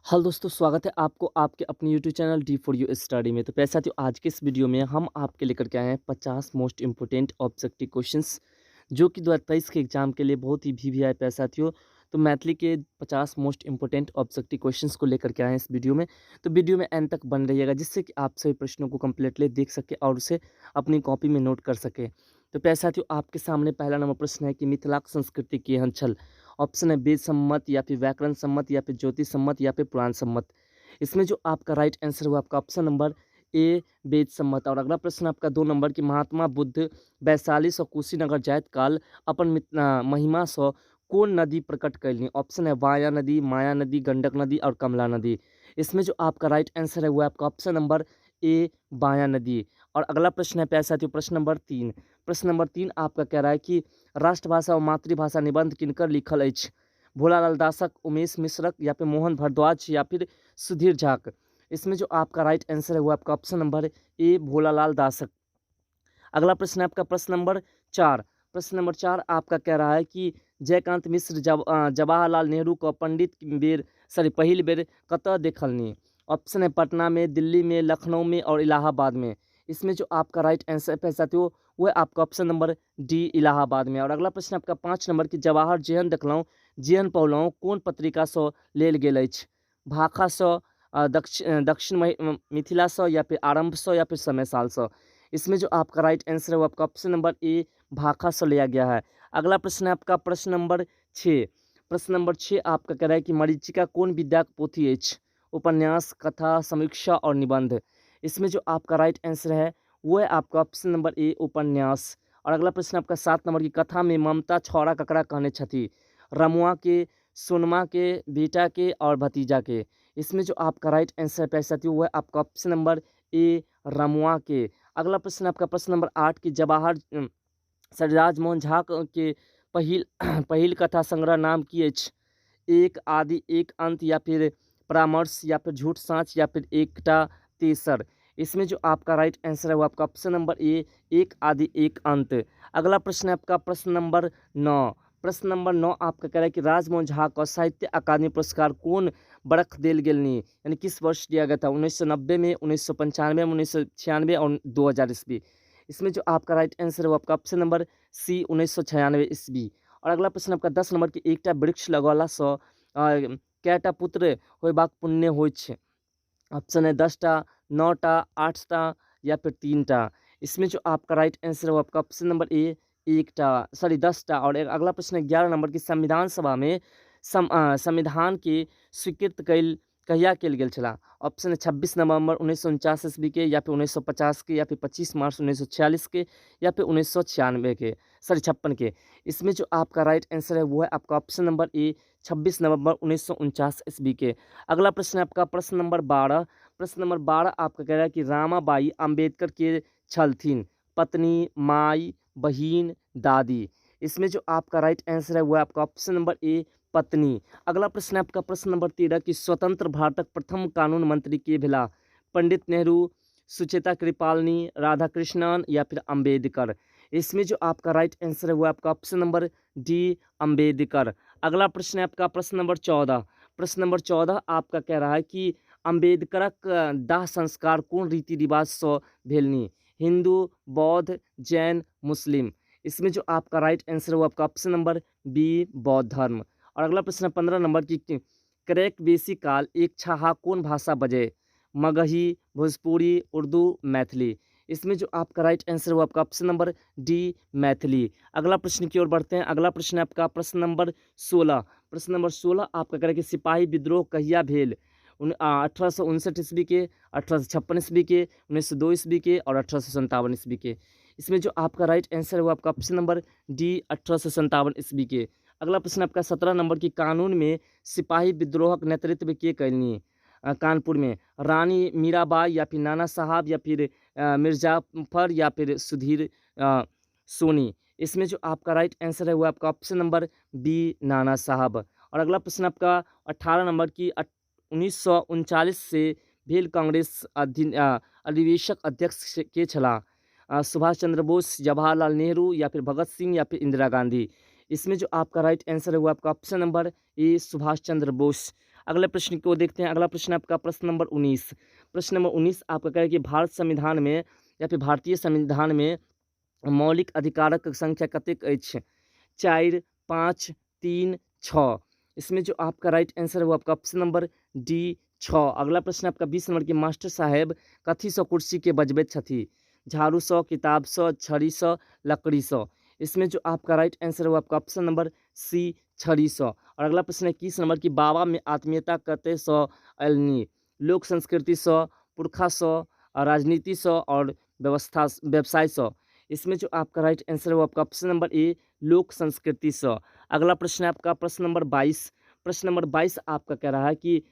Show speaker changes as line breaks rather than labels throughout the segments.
Hello दोस्तों, स्वागत है आपको आपके अपने YouTube channel D for you study में। तो पैसे साथियों, आज के इस वीडियो में हम आपके लेकर के आए हैं 50 मोस्ट इंपोर्टेंट ऑब्जेक्टिव क्वेश्चंस जो कि 2023 के एग्जाम के लिए बहुत ही वीवीआई पैसे साथियों। तो मैथिली के 50 मोस्ट इंपोर्टेंट ऑब्जेक्टिव क्वेश्चंस को लेकर के आए हैं इस वीडियो में। तो वीडियो में एंड तक बन रहिएगा जिससे कि आप सभी प्रश्नों को कम्प्लीटली देख सके और उसे अपनी कॉपी में नोट कर सके। तो पैसे साथियों, आपके सामने पहला नंबर प्रश्न है कि मिथिलाक संस्कृति की हलचल। ऑप्शन है वेद सम्मत या फिर व्याकरण सम्मत या फिर ज्योतिष सम्मत या फिर पुराण सम्मत। इसमें जो आपका राइट आंसर हुआ आपका ऑप्शन नंबर ए वेद सम्मत। और अगला प्रश्न आपका 2 नंबर की महात्मा बुद्ध वैशाली सौ कुशीनगर जायत काल अपन महिमा सौ कौन नदी प्रकट कैलनी। ऑप्शन है वाया नदी, माया नदी, गंडक नदी और कमला नदी। इसमें जो आपका राइट आंसर है वो आपका ऑप्शन नंबर ए वाया नदी। और अगला प्रश्न है प्यारे साथियों प्रश्न नंबर 3 आपका कह रहा है कि राष्ट्रभाषा और मातृभाषा निबंध किनकर लिखल अछि। भोलालाल दासक, उमेश मिश्रक या फिर मोहन भारद्वाज या फिर सुधीर झाक। इसमें जो आपका राइट आंसर है वो आपका ऑप्शन नंबर ए भोलालाल दासक। अगला प्रश्न है आपका प्रश्न नंबर 4 आपका कह रहा है कि जयकांत मिश्र जवाहरलाल नेहरू को पहिल बेर कतऽ देखलनी। ऑप्शन है पटना में, दिल्ली में, लखनऊ में और इलाहाबाद में। इसमें जो आपका राइट आंसर है साथियों वो है आपका ऑप्शन नंबर डी इलाहाबाद में। और अगला प्रश्न आपका 5 नंबर की जवाहर जेहन देखलहुँ जेहन पौलहुँ कौन पत्रिका सँ लेल गेल अछि। भाखा सँ, दक्षिण मिथिला सँ या फिर आरंभ सँ या फिर समय साल सँ। इसमें जो आपका राइट आंसर है वो आपका ऑप्शन नंबर ए भाखा से लिया गया है। अगला प्रश्न है आपका प्रश्न नंबर 6 आपका कह रहा है कि मरीचिका कौन विद्याक पोथी अछि। उपन्यास, कथा, समीक्षा और निबंध। इसमें जो आपका राइट आंसर है वो है आपका ऑप्शन नंबर ए उपन्यास। और अगला प्रश्न आपका 7 नंबर की कथा में ममता छौड़ा ककरा कहने छथि। रमुआ के, सोनमा के, बेटा के और भतीजा के। इसमें जो आपका राइट आंसर है पैसा वो है आपका ऑप्शन नंबर ए रमुआ के। अगला प्रश्न आपका प्रश्न नंबर 8 की जवाहर सर राजमोहन झा के पहिल पहिल कथा संग्रह नाम की अछि। एक आदि, एक अंत या फिर परामर्श या फिर झूठ साँच या फिर एकटा तेसर। इसमें जो आपका राइट आंसर है वो आपका ऑप्शन नंबर ए एक आदि एक अंत। अगला प्रश्न है आपका प्रश्न नंबर 9 आपका कह रहा है कि राजमोहन झा को साहित्य अकादमी पुरस्कार कौन बरख देल गेलनी, यानी किस वर्ष दिया गया था। 1990 में, 1995 में, 1996 और 2000 ईस्वी। इसमें जो आपका राइट आंसर है वो आपका ऑप्शन नंबर सी 1996 ईस्वी। और अगला प्रश्न आपका 10 नंबर की एकटा वृक्ष लगौला सँ कैटा पुत्र होयबाक पुण्य होइ छै। ऑप्शन है 10टा, 9टा, 8टा या फिर 3टा। इसमें जो आपका राइट आंसर है वो आपका ऑप्शन नंबर ए एकटा, सॉरी 10टा। और अगला प्रश्न है 11 नंबर की संविधान सभा में संविधान के स्वीकृत कहिया कल गेल छला। ऑप्शन है 26 नवंबर 1949 ईस्वी के या फिर 1950 के या फिर 25 मार्च 1946 के या फिर 1996 के, सॉरी 56 के। इसमें जो आपका राइट आंसर है वो है आपका ऑप्शन नंबर ए 26 नवंबर 1949 ईस्वी के। अगला प्रश्न है आपका प्रश्न नंबर 12 आपका कह रहा है कि रामाबाई अम्बेडकर के छलथिन पत्नी, माई, बहिन, दादी। इसमें जो आपका राइट आंसर है वो है आपका ऑप्शन नंबर ए पत्नी। अगला प्रश्न है आपका प्रश्न नंबर 13 कि स्वतंत्र भारतक प्रथम कानून मंत्री के भेला। पंडित नेहरू, सुचेता कृपालनी, राधाकृष्णन या फिर अम्बेडकर। इसमें जो आपका राइट आंसर है वो आपका ऑप्शन नंबर डी अम्बेडकर। अगला प्रश्न है आपका प्रश्न नंबर 14 आपका कह रहा है कि अम्बेडकरक दाह संस्कार कौन रीति रिवाज से भेलनी। हिंदू, बौद्ध, जैन, मुस्लिम। इसमें जो आपका राइट आंसर है वो आपका ऑप्शन नंबर बी बौद्ध धर्म। और अगला प्रश्न 15 नंबर की क्रैक बेसी काल एक छाहा कौन भाषा बजे। मगही, भोजपुरी, उर्दू, मैथिली। इसमें जो आपका राइट आंसर है वो आपका ऑप्शन नंबर डी मैथिली। अगला प्रश्न की ओर बढ़ते हैं। अगला प्रश्न है आपका प्रश्न नंबर 16 आपका कह रहा है कि सिपाही विद्रोह कहिया भेल। 1859 ईस्वी के, 1856 ईस्वी के, 1902 ईस्वी के और 1857 ईस्वी के। इसमें जो आपका राइट आंसर है वो आपका ऑप्शन नंबर डी 1857 ईस्वी के। अगला प्रश्न आपका 17 नंबर की कानून में सिपाही विद्रोहक नेतृत्व के कैलनी। कानपुर में रानी मीराबाई या फिर नाना साहब या फिर मिर्जाफर या फिर सुधीर सोनी। इसमें जो आपका राइट आंसर है वो आपका ऑप्शन नंबर बी नाना साहब। और अगला प्रश्न आपका 18 नंबर की 1939 से भेल कांग्रेस अधिवेशक अध्यक्ष के छला। सुभाष चंद्र बोस, जवाहरलाल नेहरू या फिर भगत सिंह या फिर इंदिरा गांधी। इसमें जो आपका राइट आंसर है वो आपका option number A Subhash Chandra Bose. अगले प्रश्न को देखते हैं। अगला प्रश्न आपका प्रश्न नंबर 19। प्रश्न नंबर 19 आपका कह रहा है कि भारत संविधान में या फिर भारतीय संविधान में मौलिक अधिकारक संख्या कतेक अछि? 4, 5, 3, 6। इसमें जो आपका राइट आंसर है वो आपका ऑप्शन नंबर डी 6। अगला प्रश्न आपका 20 नंबर के मास्टर साहेब कथी सँ कुर्सी के बजबैत छथि? झाड़ू सँ, किताब सँ, छड़ी सँ, लकड़ी सँ। इसमें जो आपका राइट आंसर है वो आपका ऑप्शन नंबर सी छड़ी सँ। और अगला प्रश्न है 21 नंबर की बाबा में आत्मीयता कतय सँ अलनी? लोक संस्कृति सँ, पुरखा सँ, राजनीति सँ और व्यवसाय सँ। इसमें जो आपका राइट आंसर है वो आपका ऑप्शन नंबर ए लोक संस्कृति सँ। अगला प्रश्न है आपका प्रश्न नंबर 22। प्रश्न नंबर 22 आपका कह रहा है कि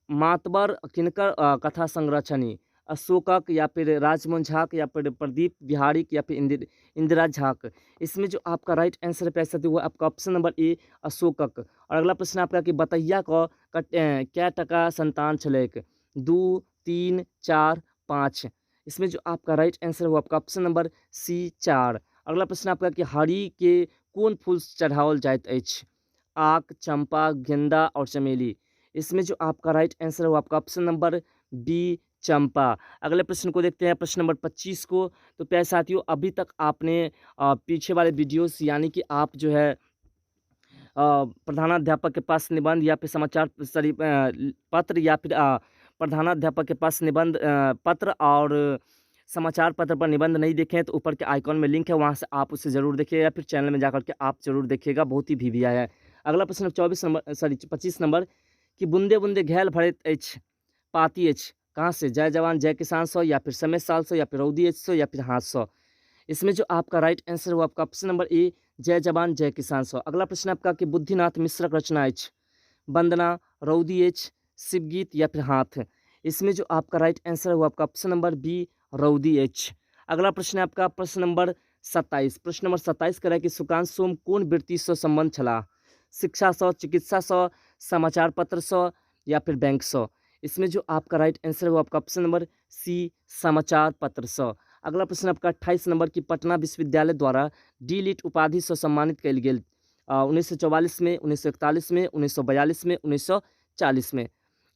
मातबर किनकर कथा संग्रह छनि? अशोकक या फिर राजमोहन झाक या फिर प्रदीप बिहारीक या फिर इंदिरा झाक। इसमें जो आपका राइट आंसर पैसा वो आपका ऑप्शन नंबर ए अशोकक। और अगला प्रश्न आपका कि बतैया क्या टका संतान छलैक? 2, 3, 4, 5। इसमें जो आपका राइट आंसर है वो आपका ऑप्शन नंबर सी 4। अगला प्रश्न आपका कि हरि के कोन फूल चढ़ाओल जाइत अछि? आक, चंपा, गेंदा और चमेली। इसमें जो आपका राइट आंसर है वो आपका ऑप्शन नंबर बी चंपा। अगले प्रश्न को देखते हैं प्रश्न नंबर 25 को। तो प्यारे साथियों अभी तक आपने पीछे वाले वीडियोस यानी कि आप जो है प्रधानाध्यापक के पास निबंध या फिर समाचार पत्र या फिर प्रधानाध्यापक के पास निबंध पत्र और समाचार पत्र पर निबंध नहीं देखे हैं तो ऊपर के आइकॉन में लिंक है, वहाँ से आप उसे ज़रूर देखिएगा या फिर चैनल में जाकर के आप ज़रूर देखिएगा, बहुत ही वीडियो है। अगला प्रश्न 25 नंबर कि बूंदे बूंदे घैल भरत अछि पाती अछि कहाँ से? जय जवान जय किसान सौ या फिर समय साल सौ या फिर रौदी अछि सौ या फिर हाथ सौ। इसमें जो आपका राइट आंसर वो आपका ऑप्शन नंबर ए जय जवान जय किसान सौ। अगला प्रश्न आपका कि बुद्धिनाथ मिश्रक रचना अछि? वंदना, रौदी अछि, शिवगीत या फिर हाथ। इसमें जो आपका राइट आंसर है वो आपका ऑप्शन नंबर बी रौदी एच। अगला प्रश्न आपका प्रश्न नंबर 27। प्रश्न नंबर 27 कह रहा है कि सुकांत सोम कोन वृत्ति से संबंध छला? शिक्षा सँ, चिकित्सा सँ, समाचार पत्र सँ या फिर बैंक सँ। इसमें जो आपका राइट आंसर है वो आपका ऑप्शन नंबर सी समाचार पत्र सँ। अगला प्रश्न आपका 28 नंबर की पटना विश्वविद्यालय द्वारा डी लिट उपाधि से सम्मानित कल गेल 1944 में, 1941 में, 1942 में, 1940 में।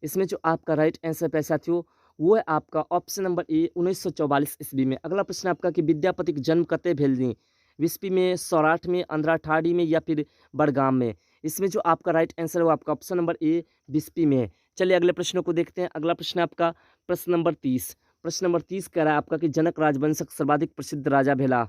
इसमें जो आपका राइट आंसर है साथियों वो है आपका ऑप्शन नंबर ए 1944 ईस्वी में। अगला प्रश्न आपका कि विद्यापति के जन्म कते भेल नी? विस्पी में, सौराठ में, अंधरा ठाड़ी में या फिर बड़गाम में। इसमें जो आपका राइट आंसर है वो आपका ऑप्शन नंबर ए विस्पी में है। चलिए अगले प्रश्नों को देखते हैं। अगला प्रश्न आपका प्रश्न नंबर 30। प्रश्न नंबर 30 कह रहा है आपका कि जनक राजवंशक सर्वाधिक प्रसिद्ध राजा भेला?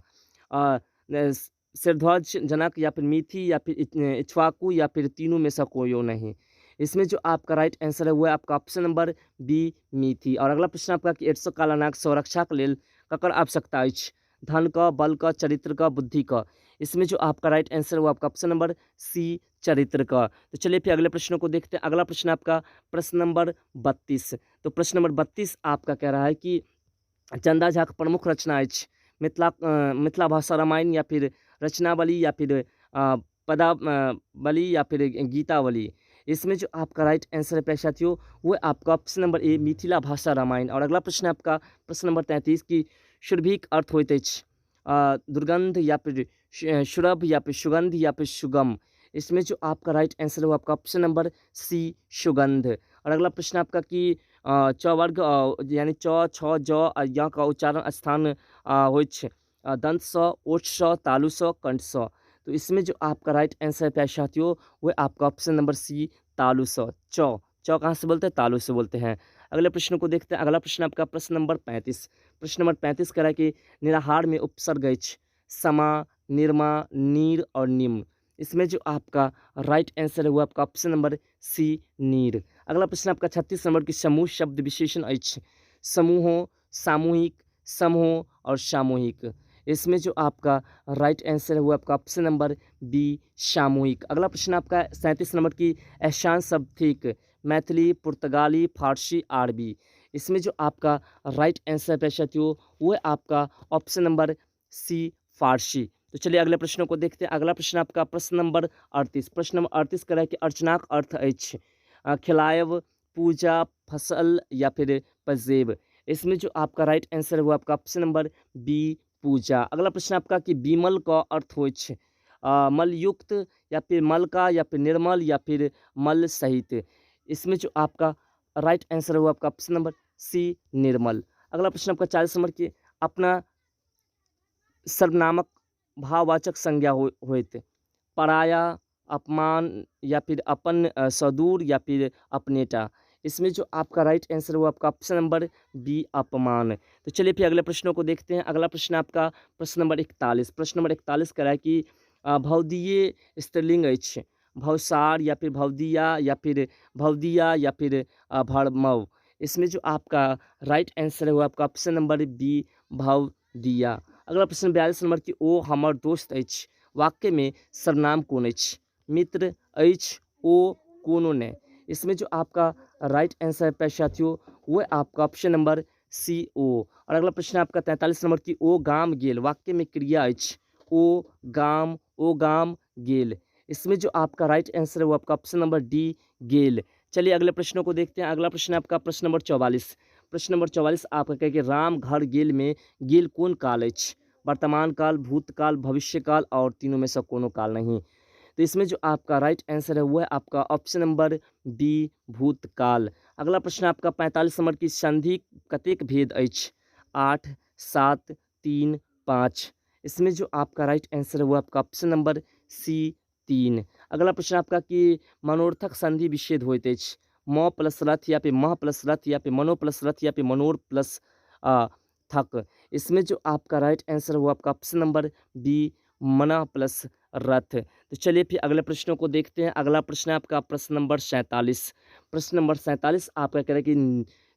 सिरध्वज, जनक या फिर मिथि या फिर इक्ष्वाकु या फिर तीनों में से कोई नहीं। इसमें जो आपका राइट आंसर है वो है आपका ऑप्शन नंबर बी मिथि। और अगला प्रश्न आपका कि 800 कालानाग संरक्षा के लेल ककर आवश्यकता अछि? धन का, बल का, चरित्र का, बुद्धि का। इसमें जो आपका राइट आंसर है वो आपका ऑप्शन नंबर सी चरित्र का। तो चलिए फिर अगले प्रश्नों को देखते हैं। अगला प्रश्न आपका प्रश्न नंबर 32। तो प्रश्न नंबर 32 आपका कह रहा है कि चंदा झा का प्रमुख रचना अछि? मिथिला भाषा रामायण या फिर रचनावली या फिर पदावली या फिर गीतावली। इसमें जो आपका राइट आंसर है साथियों वो आपका ऑप्शन नंबर ए मिथिला भाषा रामायण। और अगला प्रश्न आपका प्रश्न नंबर 33 की शुरभिक अर्थ होइत अछि? दुर्गंध या फिर शुरभ या फिर सुगंध या फिर सुगम। इसमें जो आपका राइट आंसर है वो आपका ऑप्शन नंबर सी सुगंध। और अगला प्रश्न आपका कि चवर्ग यानी च, छ, ज या का उच्चारण स्थान होइत छै? दंत सँ, ओठ सँ, तालु सँ, कंठ सँ। तो इसमें जो आपका राइट आंसर है साथियों वो आपका ऑप्शन नंबर सी तालु सँ। चौ कहाँ से बोलते हैं? तालु से बोलते हैं। अगले प्रश्न को देखते हैं। अगला प्रश्न आपका प्रश्न नंबर 35। प्रश्न नंबर 35 कह रहा है कि निराहार में उपसर्ग अछि? समा, निरमा, नीर और निम्न। इसमें जो आपका राइट आंसर है वो आपका ऑप्शन नंबर सी नीर। अगला प्रश्न आपका 36 नंबर की समूह शब्द विशेषण अछि? समूहों, सामूहिक, समूह और सामूहिक। इसमें जो आपका राइट आंसर है वो आपका ऑप्शन नंबर बी सामूहिक। अगला प्रश्न आपका 37 नंबर की एहसान शब्द ठीक? मैथिली, पुर्तगाली, फारसी, अरबी। इसमें जो आपका राइट आंसर है साथियों वो है आपका ऑप्शन नंबर सी फारसी। तो चलिए अगले प्रश्नों को देखते हैं। अगला प्रश्न आपका प्रश्न नंबर 38। प्रश्न नंबर 38 कह रहा है कि अर्चनाक अर्थ अछि? खिलायब, पूजा, फसल या फिर पजेब। इसमें जो आपका राइट आंसर है वो आपका ऑप्शन नंबर बी पूजा। अगला प्रश्न आपका कि बीमल का अर्थ होइत छै? मलयुक्त या फिर मल का या फिर निर्मल या फिर मल सहित। इसमें जो आपका राइट आंसर है वो आपका ऑप्शन नंबर सी निर्मल। अगला प्रश्न आपका 40 नंबर की, अपना सर्वनामक भाववाचक संज्ञा होइत, पराया, अपमान या फिर अपन, सदूर या फिर अपनेटा। इसमें जो आपका राइट आंसर है वो आपका ऑप्शन नंबर बी अपमान। तो चलिए फिर अगले प्रश्नों को देखते हैं। अगला प्रश्न आपका प्रश्न नंबर 41। प्रश्न नंबर 41 कह रहा है कि भवदीय स्त्रीलिंग अछि, भवसार या फिर भवदिया या फिर भवदिया या फिर भड़मव। इसमें जो आपका राइट आंसर है वो आपका ऑप्शन नंबर बी भवदिया। अगला प्रश्न 42 नंबर की, ओ हमर दोस्त अछि, वाक्य में सर्वनाम कौन अछि, मित्र अछि, ओ कोनो ने। इसमें जो आपका राइट आंसर है पैसे साथियों वो है आपका ऑप्शन नंबर सी ओ। और अगला प्रश्न आपका 43 नंबर की, ओ गाम गेल, वाक्य में क्रिया अछि, ओ गाम गेल। इसमें जो आपका राइट आंसर है वो आपका ऑप्शन नंबर डी गेल। चलिए अगले प्रश्नों को देखते हैं। अगला प्रश्न आपका प्रश्न नंबर 44। प्रश्न नंबर 44 आपका कहे कि राम घर गेल में गेल कौन काल अछि, वर्तमान काल, भूतकाल, भविष्य काल और तीनों में से कोनो काल नहीं। तो इसमें जो आपका राइट आंसर है वो है आपका ऑप्शन नंबर बी भूतकाल। अगला प्रश्न आपका 45 नंबर की, संधि कतेक भेद अछि, 8, 7, 3, 5। इसमें जो आपका राइट आंसर है वो आपका ऑप्शन नंबर सी 3। अगला प्रश्न आपका कि मनोर्थक संधि विच्छेद होइत अछि, म प्लस रथ या फिर मह प्लस रथ या फिर मनो प्लस रथ या फिर मनोर प्लस थक। इसमें जो आपका राइट आंसर है वो आपका ऑप्शन नंबर बी मना प्लस रथ। तो चलिए फिर अगले प्रश्नों को देखते हैं। अगला प्रश्न है आपका प्रश्न नंबर 47। प्रश्न नंबर 47 आपका कह रहा है कि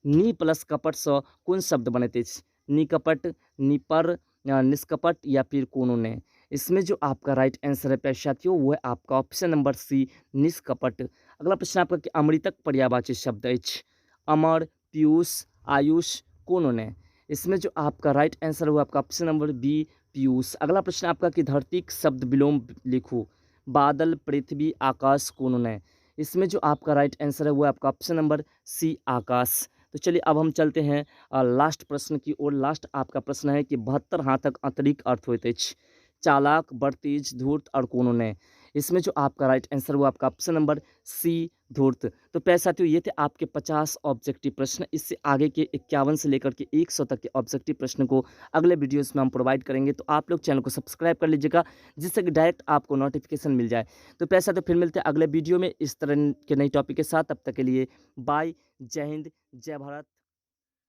नी प्लस कपट से कौन शब्द बनते अछि, निकपट, निपर, निष्कपट या फिर कोनो ने। इसमें जो आपका राइट आंसर है प्यारे साथियों वो है आपका ऑप्शन नंबर सी निष्कपट। अगला प्रश्न आपका कि अमृतक पर्यायवाची शब्द अछि, अमर, पीयूष, आयुष, कोनो ने। इसमें जो आपका राइट आंसर हुआ आपका ऑप्शन नंबर बी पीयूष। अगला प्रश्न आपका कि धरती शब्द विलोम लिखो, बादल, पृथ्वी, आकाश, कोनो ने। इसमें जो आपका राइट आंसर है वो आपका ऑप्शन नंबर सी आकाश। तो चलिए अब हम चलते हैं लास्ट प्रश्न की ओर। लास्ट आपका प्रश्न है कि 72 हाथक अतिरिक्त अर्थ होइत अछि, चालाक, बड़ तेज, धूर्त और कोनो ने। इसमें जो आपका राइट आंसर वो आपका ऑप्शन नंबर सी धूर्त। तो प्यारे साथियों ये थे आपके 50 ऑब्जेक्टिव प्रश्न। इससे आगे के 51 से लेकर के 100 तक के ऑब्जेक्टिव प्रश्न को अगले वीडियोस में हम प्रोवाइड करेंगे। तो आप लोग चैनल को सब्सक्राइब कर लीजिएगा जिससे कि डायरेक्ट आपको नोटिफिकेशन मिल जाए। तो प्यारे साथियों फिर मिलते हैं अगले वीडियो में इस तरह के नई टॉपिक के साथ। तब तक के लिए बाय, जय हिंद, जय भारत।